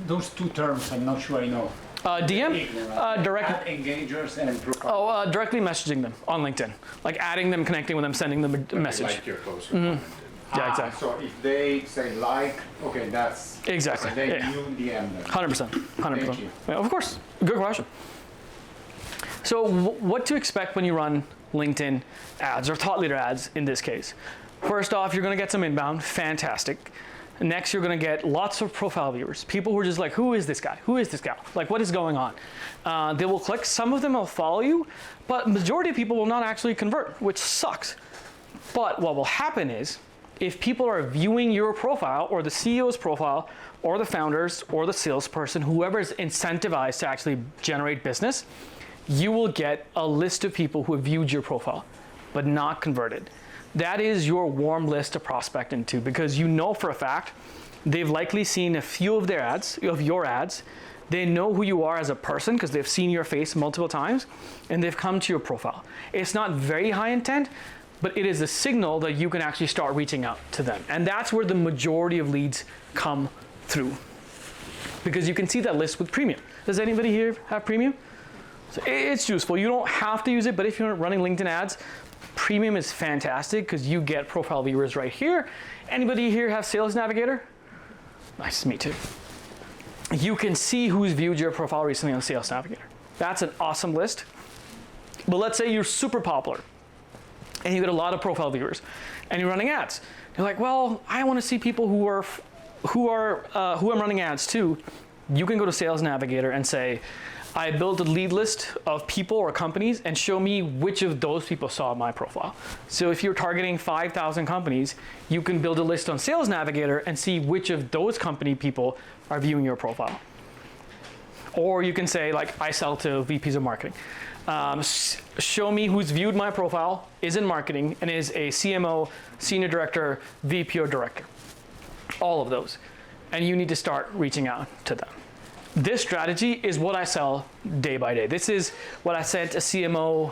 Those two terms, I'm not sure I know. DM, direct. Ad engagers and profile. Oh, directly messaging them on LinkedIn, like adding them, connecting with them, sending them a message. Like your post. Yeah, exactly. So if they say like, okay, that's Exactly. then Yeah. you DM them. 100%. 100%. Thank you. Yeah, of course. Good question. So what to expect when you run LinkedIn ads or thought leader ads in this case? First off, you're going to get some inbound. Fantastic. Next, you're going to get lots of profile viewers. People who are just like, who is this guy? Who is this gal? Like, what is going on? They will click. Some of them will follow you, but majority of people will not actually convert, which sucks. But what will happen is, if people are viewing your profile or the CEO's profile or the founders or the salesperson, whoever is incentivized to actually generate business, you will get a list of people who have viewed your profile but not converted. That is your warm list to prospect into, because you know for a fact they've likely seen a few of their ads, of your ads. They know who you are as a person because they've seen your face multiple times and they've come to your profile. It's not very high intent, but it is a signal that you can actually start reaching out to them. And that's where the majority of leads come through, because you can see that list with premium. Does anybody here have premium? So it's useful. You don't have to use it, but if you're running LinkedIn ads, premium is fantastic because you get profile viewers right here. Anybody here have Sales Navigator? Nice, me too. You can see who's viewed your profile recently on Sales Navigator. That's an awesome list. But let's say you're super popular and you get a lot of profile viewers and you're running ads. You're like, well, I want to see people who I'm running ads to. You can go to Sales Navigator and say, I built a lead list of people or companies and show me which of those people saw my profile. So if you're targeting 5,000 companies, you can build a list on Sales Navigator and see which of those company people are viewing your profile. Or you can say, like, I sell to VPs of marketing. Show me who's viewed my profile, is in marketing, and is a CMO, senior director, VP or director. All of those. And you need to start reaching out to them. This strategy is what I sell day by day. This is what I sent a CMO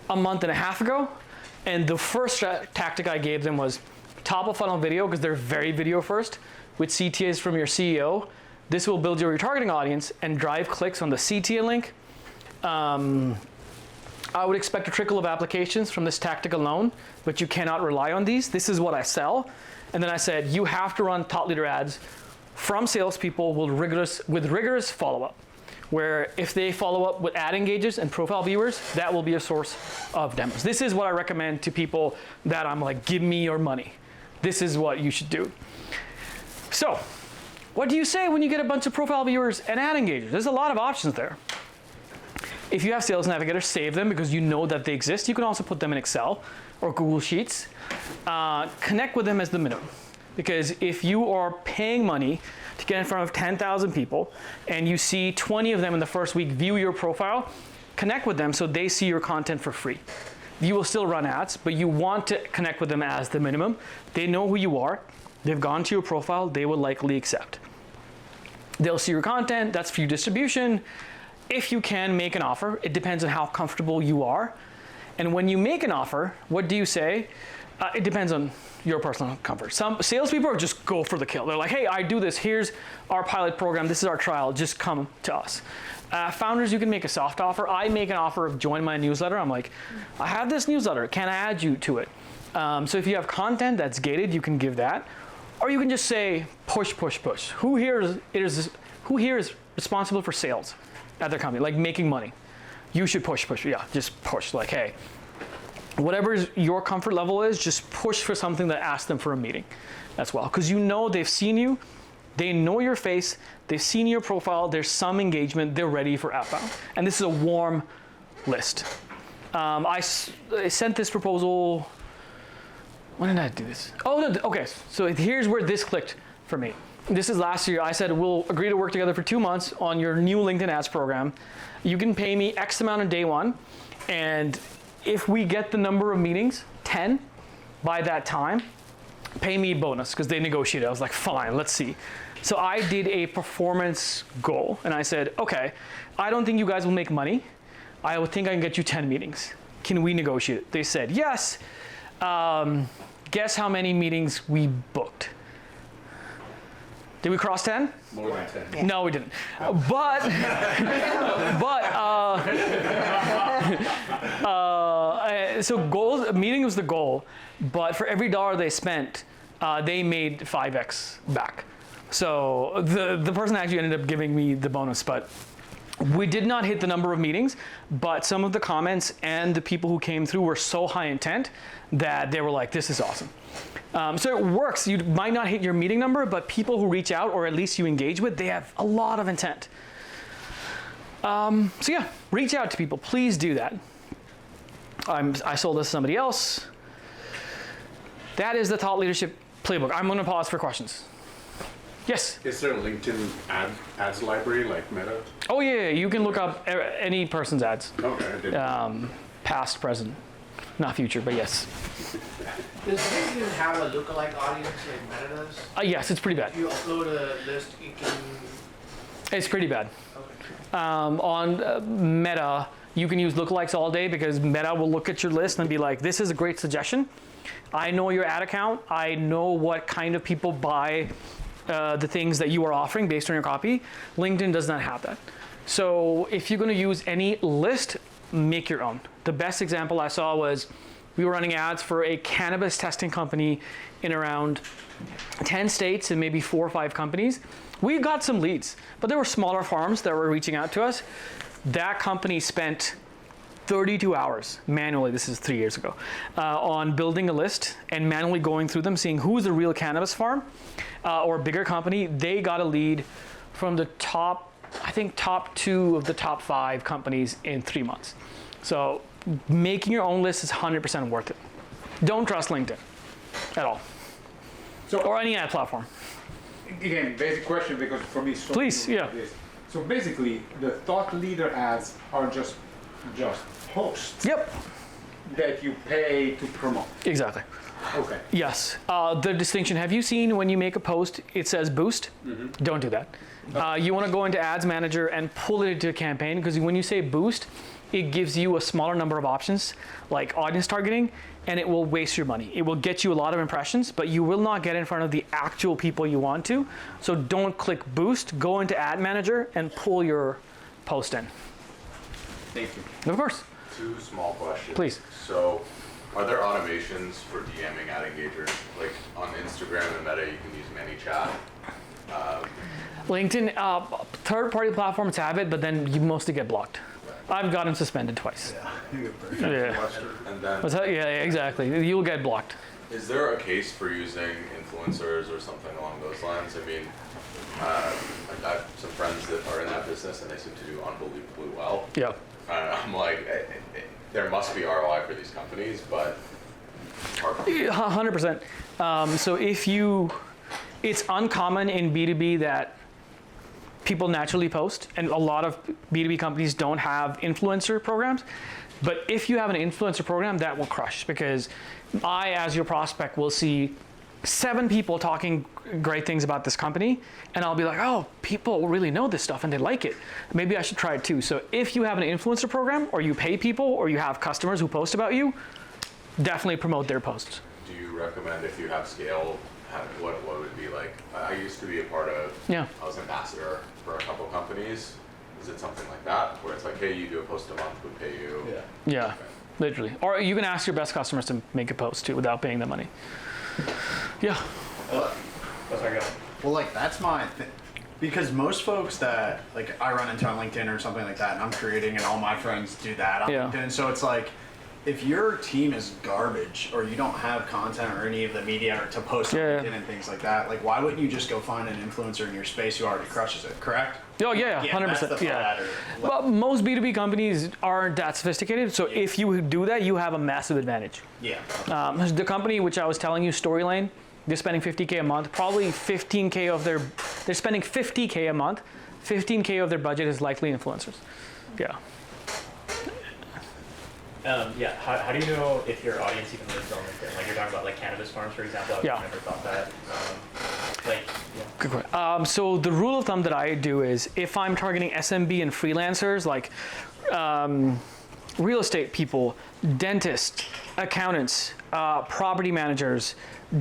a month and a half ago. And the first tactic I gave them was top of funnel video, because they're very video first, with CTAs from your CEO. This will build your retargeting audience and drive clicks on the CTA link. I would expect a trickle of applications from this tactic alone, but you cannot rely on these. This is what I sell. And then I said, you have to run thought leader ads from salespeople with rigorous follow-up. where if they follow up with ad engagers and profile viewers, that will be a source of demos. This is what I recommend to people that I'm like, give me your money. This is what you should do. So, what do you say when you get a bunch of profile viewers and ad engagers? There's a lot of options there. If you have Sales Navigator, save them because you know that they exist. You can also put them in Excel or Google Sheets. Connect with them as the minimum. Because if you are paying money to get in front of 10,000 people and you see 20 of them in the first week view your profile, connect with them so they see your content for free. You will still run ads, but you want to connect with them as the minimum. They know who you are. They've gone to your profile. They will likely accept. They'll see your content. That's for your distribution. If you can make an offer, it depends on how comfortable you are. And when you make an offer, what do you say? It depends on your personal comfort. Some salespeople are just go for the kill. They're like, hey, I do this. Here's our pilot program. This is our trial. Just come to us. Founders, you can make a soft offer. I make an offer of join my newsletter. I'm like, I have this newsletter. Can I add you to it? So if you have content that's gated, you can give that. Or you can just say, push, push, push. Who here is responsible for sales at their company, like making money? You should push, push. Yeah, just push. Like, hey, whatever your comfort level is, just push for something that asks them for a meeting as well. Because you know they've seen you, they know your face, they've seen your profile, there's some engagement, they're ready for outbound. And this is a warm list. I sent this proposal, when did I do this? Oh, no, okay, so here's where this clicked for me. This is last year. I said, we'll agree to work together for 2 months on your new LinkedIn ads program. You can pay me X amount on day one, and if we get the number of meetings, 10, by that time, pay me bonus, because they negotiated. I was like, fine, let's see. So I did a performance goal, and I said, okay, I don't think you guys will make money. I would think I can get you 10 meetings. Can we negotiate? They said, yes. Guess how many meetings we booked? Did we cross 10? More than 10. No, we didn't. So goals, meeting was the goal, but for every dollar they spent, they made 5x back. So the person actually ended up giving me the bonus, but we did not hit the number of meetings, but some of the comments and the people who came through were so high intent that they were like, this is awesome. So it works. You might not hit your meeting number, but people who reach out, or at least you engage with, they have a lot of intent. So yeah, reach out to people. Please do that. I sold this to somebody else. That is the thought leadership playbook. I'm going to pause for questions. Yes? Is there a LinkedIn ads library like Meta? Oh yeah, you can look up any person's ads. Okay, I didn't. Past, present, not future, but yes. Does LinkedIn have a lookalike audience like Meta does? Yes, it's pretty bad. If you upload a list, you can. It's pretty bad. Okay. On Meta, you can use lookalikes all day because Meta will look at your list and be like, this is a great suggestion. I know your ad account. I know what kind of people buy the things that you are offering based on your copy. LinkedIn does not have that. So if you're going to use any list, make your own. The best example I saw was we were running ads for a cannabis testing company in around 10 states and maybe 4 or 5 companies. We got some leads, but there were smaller farms that were reaching out to us. That company spent 32 hours manually, this is 3 years ago, on building a list and manually going through them, seeing who's the real cannabis farm or bigger company. They got a lead from the top, I think top 2 of the top 5 companies in 3 months. So making your own list is 100% worth it. Don't trust LinkedIn at all. So, or any ad platform. again, basic question because for me, so Please, yeah. this. So basically, the thought leader ads are just posts Yep, that you pay to promote. exactly. Okay. Yes. The distinction, have you seen when you make a post, it says boost? Mm-hmm. Don't do that. You want to go into Ads Manager and pull it into a campaign, because when you say boost, it gives you a smaller number of options, like audience targeting, and it will waste your money. It will get you a lot of impressions, but you will not get in front of the actual people you want to. So don't click boost, go into Ad Manager and pull your post in. Thank you. Of course. 2 small questions. Please. So, are there automations for DMing ad engagers? Like on Instagram and Meta, you can use ManyChat. LinkedIn, third-party platforms have it, but then you mostly get blocked. I've gotten suspended twice. Yeah. And then, What's that? Yeah, exactly. You'll get blocked. is there a case for using influencers or something along those lines? I mean, I have some friends that are in that business and they seem to do unbelievably well. Yeah. I'm like, there must be ROI for these companies, but. 100%. So it's uncommon in B2B that people naturally post, and a lot of B2B companies don't have influencer programs. But if you have an influencer program, that will crush, because I, as your prospect, will see 7 people talking great things about this company, and I'll be like, oh, people really know this stuff and they like it. Maybe I should try it too. So if you have an influencer program, or you pay people, or you have customers who post about you, definitely promote their posts. Do you recommend, if you have scale, what would be like? I used to be a part of, Yeah. I was ambassador for a couple companies. Is it something like that, where it's like, hey, you do a post a month, we pay you? Yeah, literally. Or you can ask your best customers to make a post too without paying them money. Yeah. Sorry, go. Well, like that's my thing. Because most folks that, like, I run into on LinkedIn or something like that, and I'm creating, and all my friends do that on LinkedIn. So it's like, if your team is garbage, or you don't have content or any of the media to post on LinkedIn and things like that, like, why wouldn't you just go find an influencer in your space who already crushes it, correct? Oh yeah, 100%. Yeah. Well, most B2B companies aren't that sophisticated, so if you do that, you have a massive advantage. Yeah. The company which I was telling you, Storyline, they're spending $50K a month. Probably 15K of they're spending $50K a month. 15K of their budget is likely influencers. Yeah. Yeah, how do you know if your audience even lives on LinkedIn? Like you're talking about like cannabis farms, for example. I've never thought that. Good question. So the rule of thumb that I do is if I'm targeting SMB and freelancers, like real estate people, dentists, accountants, property managers,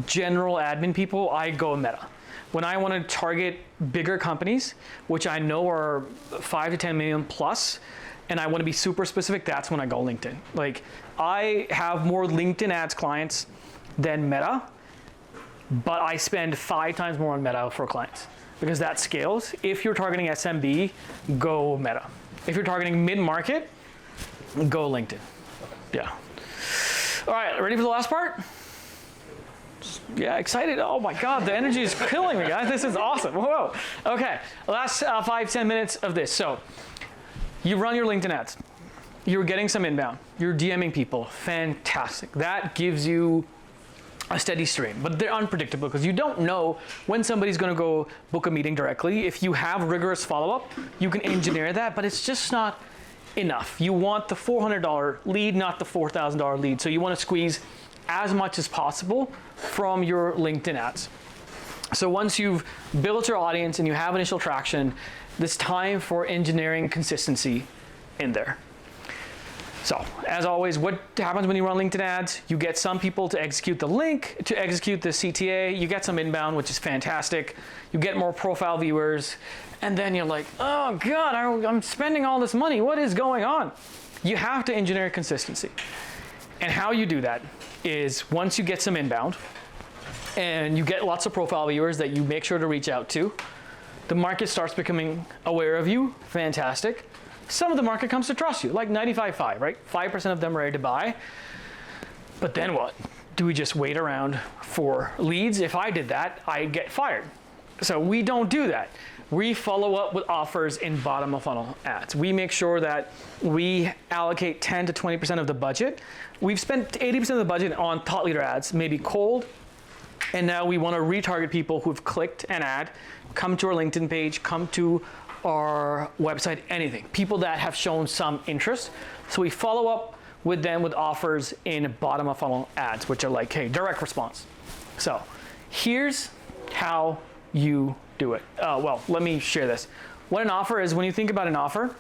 general admin people, I go meta. When I want to target bigger companies, which I know are 5 to 10 million plus, and I want to be super specific, that's when I go LinkedIn. Like, I have more LinkedIn ads clients than Meta, but I spend 5 times more on Meta for clients because that scales. If you're targeting SMB, go Meta. If you're targeting mid-market, go LinkedIn. Yeah. All right, ready for the last part? Yeah, excited. Oh my God, the energy is killing me, guys. This is awesome. Whoa. Okay, last 5-10 minutes of this. So, you run your LinkedIn ads. You're getting some inbound. You're DMing people. Fantastic. That gives you a steady stream, but they're unpredictable because you don't know when somebody's going to go book a meeting directly. If you have rigorous follow-up, you can engineer that, but it's just not enough. You want the $400 lead, not the $4,000 lead. So you want to squeeze as much as possible from your LinkedIn ads. So once you've built your audience and you have initial traction, it's time for engineering consistency in there. So, as always, what happens when you run LinkedIn ads? You get some people to execute the link, to execute the CTA, you get some inbound, which is fantastic. You get more profile viewers, and then you're like, oh God, I'm spending all this money, what is going on? You have to engineer consistency. And how you do that is once you get some inbound, and you get lots of profile viewers that you make sure to reach out to, the market starts becoming aware of you, fantastic. Some of the market comes to trust you, like 95.5, right? 5% of them are ready to buy. But then what? Do we just wait around for leads? If I did that, I'd get fired. So we don't do that. We follow up with offers in bottom of funnel ads. We make sure that we allocate 10 to 20% of the budget. We've spent 80% of the budget on thought leader ads, maybe cold, and now we want to retarget people who've clicked an ad, come to our LinkedIn page, come to our website, anything. People that have shown some interest. So we follow up with them with offers in bottom of funnel ads, which are like, hey, direct response. So here's how you do it. Well, let me share this. What an offer is, when you think about an offer,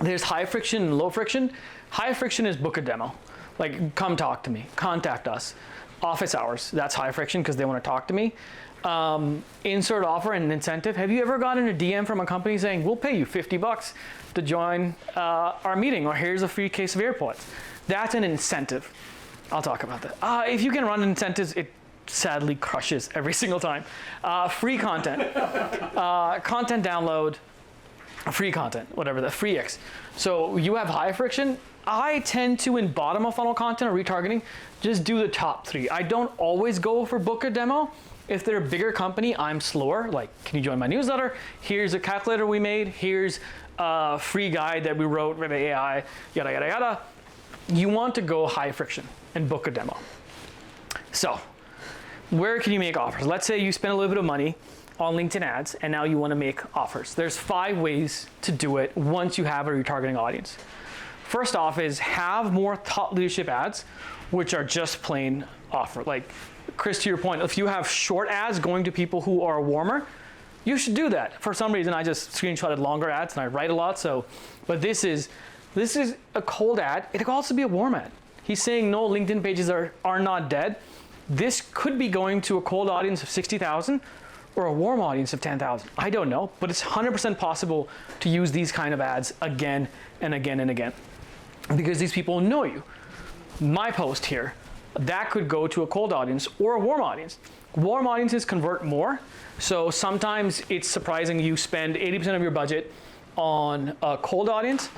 there's high friction and low friction. High friction is book a demo. Like, come talk to me, contact us. Office hours, that's high friction because they want to talk to me. Insert offer and incentive. Have you ever gotten a DM from a company saying, we'll pay you $50 to join our meeting, or here's a free case of AirPods? That's an incentive. I'll talk about that. If you can run incentives, it sadly crushes every single time. Free content, content download, free content, whatever, the free X. So you have high friction. I tend to, in bottom of funnel content or retargeting, just do the top 3. I don't always go for book a demo. If they're a bigger company, I'm slower. Like, can you join my newsletter? Here's a calculator we made. Here's a free guide that we wrote with AI, yada, yada, yada. You want to go high friction and book a demo. So where can you make offers? Let's say you spend a little bit of money on LinkedIn ads and now you want to make offers. There's 5 ways to do it once you have a retargeting audience. First off is have more thought leadership ads, which are just plain offer. Like, Chris, to your point, if you have short ads going to people who are warmer, you should do that. For some reason, I just screenshotted longer ads and I write a lot. So, but this is a cold ad. It could also be a warm ad. He's saying no, LinkedIn pages are not dead. This could be going to a cold audience of 60,000 or a warm audience of 10,000. I don't know, but it's 100% possible to use these kind of ads again and again and again, because these people know you. My post here, that could go to a cold audience or a warm audience. Warm audiences convert more, so sometimes it's surprising you spend 80% of your budget on a cold audience,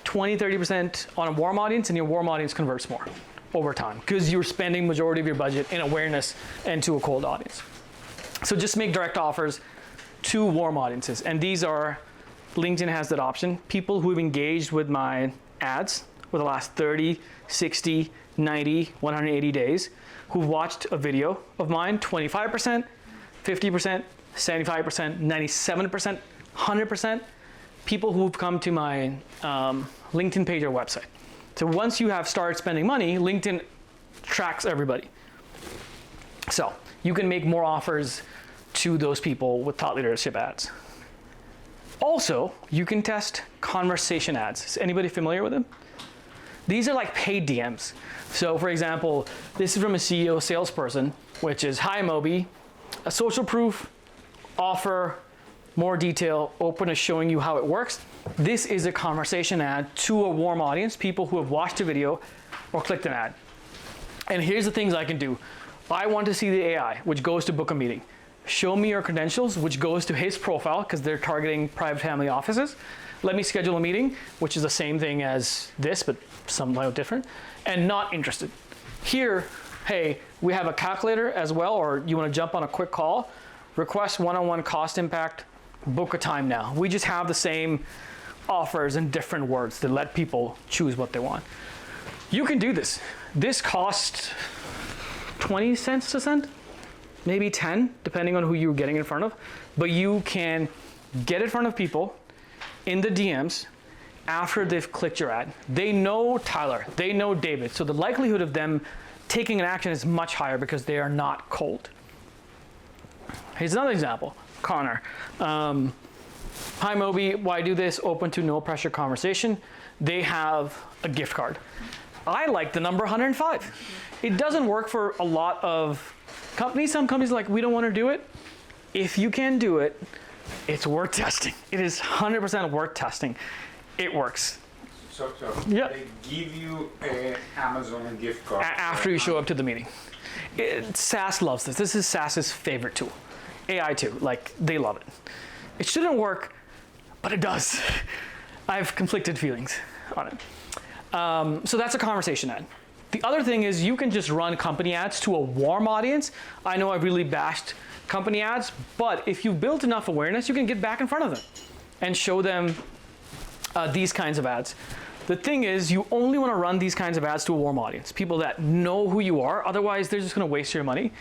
20-30% on a warm audience, and your warm audience converts more over time because you're spending majority of your budget in awareness and to a cold audience. So just make direct offers to warm audiences, and these are, LinkedIn has that option. People who have engaged with my ads for the last 30, 60, 90, 180 days, who've watched a video of mine, 25%, 50%, 75%, 97%, 100%, people who've come to my LinkedIn page or website. So once you have started spending money, LinkedIn tracks everybody. So you can make more offers to those people with thought leadership ads. Also, you can test conversation ads. Is anybody familiar with them? These are like paid DMs. So for example, this is from a CEO salesperson, which is, hi Moby, a social proof, offer, more detail, open to showing you how it works. This is a conversation ad to a warm audience, people who have watched a video or clicked an ad. And here's the things I can do. I want to see the AI, which goes to book a meeting. Show me your credentials, which goes to his profile, because they're targeting private family offices. Let me schedule a meeting, which is the same thing as this, but somewhat different, and not interested. Here, hey, we have a calculator as well, or you want to jump on a quick call, request one-on-one cost impact, book a time now. We just have the same offers in different words to let people choose what they want. You can do this. This costs 20 cents to send, maybe 10, depending on who you're getting in front of, but you can get in front of people in the DMs after they've clicked your ad. They know Tyler, they know David, so the likelihood of them taking an action is much higher because they are not cold. Here's another example, Connor. Hi Moby, why do this? Open to no pressure conversation. They have a gift card. I like the number 105. It doesn't work for a lot of companies. Some companies are like, we don't want to do it. If you can do it, it's worth testing. It is 100% worth testing. It works. So yeah. They give you an Amazon gift card. After you show up to the meeting. SaaS loves this. This is SaaS's favorite tool. AI too, like they love it. It shouldn't work, but it does. I have conflicted feelings on it. So that's a conversation ad. The other thing is you can just run company ads to a warm audience. I know I've really bashed company ads, but if you've built enough awareness, you can get back in front of them and show them these kinds of ads. The thing is, you only want to run these kinds of ads to a warm audience, people that know who you are, otherwise they're just going to waste your money.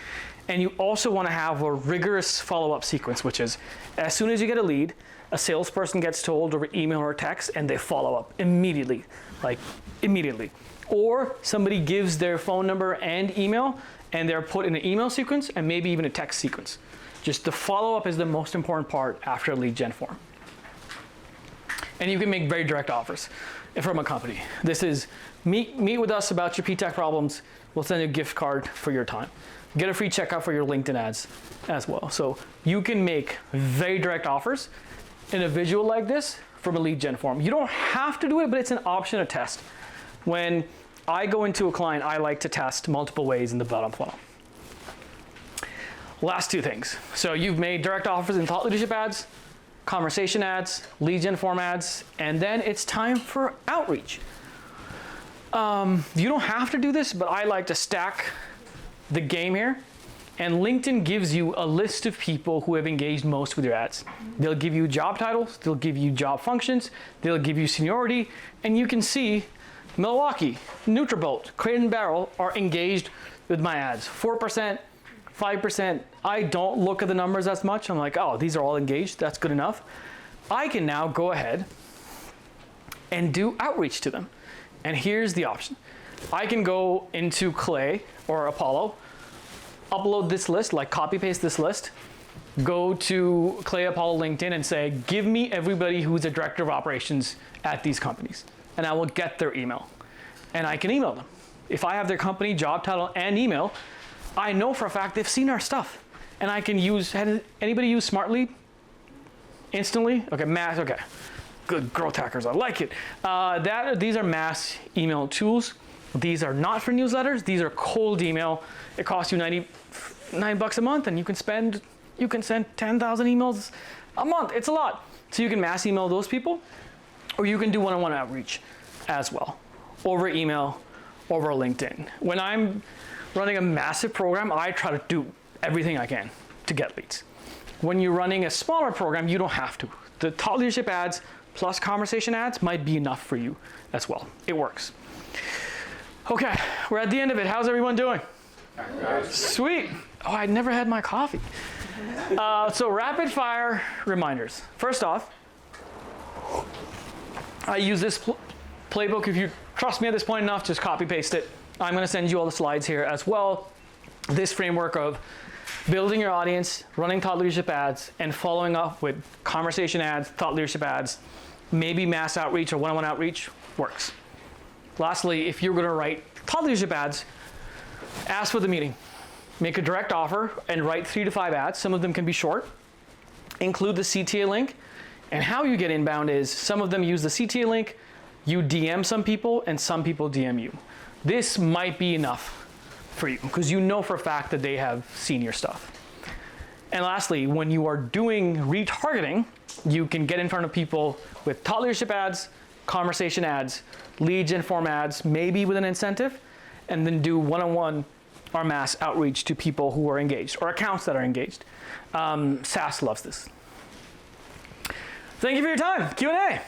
And you also want to have a rigorous follow-up sequence, which is as soon as you get a lead, a salesperson gets told over email or text and they follow up immediately, like immediately. Or somebody gives their phone number and email and they're put in an email sequence and maybe even a text sequence. Just the follow-up is the most important part after a lead gen form. And you can make very direct offers from a company. This is meet with us about your P-Tech problems. We'll send you a gift card for your time. Get a free checkout for your LinkedIn ads as well. So you can make very direct offers in a visual like this from a lead gen form. You don't have to do it, but it's an option to test. When I go into a client, I like to test multiple ways in the bottom funnel. Last two things. So you've made direct offers in thought leadership ads. conversation ads, lead gen form ads, and then it's time for outreach. You don't have to do this, but I like to stack the game here. And LinkedIn gives you a list of people who have engaged most with your ads. They'll give you job titles, they'll give you job functions, they'll give you seniority, and you can see Milwaukee, Nutrabolt, Crate and Barrel are engaged with my ads. 4%, 5%. I don't look at the numbers as much. I'm like, oh, these are all engaged. That's good enough. I can now go ahead and do outreach to them. And here's the option. I can go into Clay or Apollo, upload this list, like copy paste this list, go to Clay, Apollo, LinkedIn and say, give me everybody who's a director of operations at these companies. And I will get their email. And I can email them. If I have their company, job title, and email, I know for a fact they've seen our stuff. And I can use, anybody use Smart Lead? Instantly? Okay, mass, okay. Good growth hackers, I like it. These are mass email tools. These are not for newsletters. These are cold email. It costs you $99 a month, and you can send 10,000 emails a month. It's a lot. So you can mass email those people, or you can do one-on-one outreach as well, over email, over LinkedIn. When I'm running a massive program, I try to do everything I can to get leads. When you're running a smaller program, you don't have to. The thought leadership ads plus conversation ads might be enough for you as well. It works. Okay, we're at the end of it. How's everyone doing? Sweet. Oh, I never had my coffee. So rapid fire reminders. First off, I use this playbook. If you trust me at this point enough, just copy paste it. I'm gonna send you all the slides here as well. This framework of building your audience, running thought leadership ads, and following up with conversation ads, thought leadership ads, maybe mass outreach or one-on-one outreach works. Lastly, if you're gonna write thought leadership ads, ask for the meeting. Make a direct offer and write 3 to 5 ads. Some of them can be short. Include the CTA link. And how you get inbound is some of them use the CTA link, you DM some people, and some people DM you. This might be enough for you because you know for a fact that they have seen your stuff. And lastly, when you are doing retargeting, you can get in front of people with thought leadership ads, conversation ads, lead gen form ads, maybe with an incentive, and then do one-on-one or mass outreach to people who are engaged or accounts that are engaged. SaaS loves this. Thank you for your time. Q&A.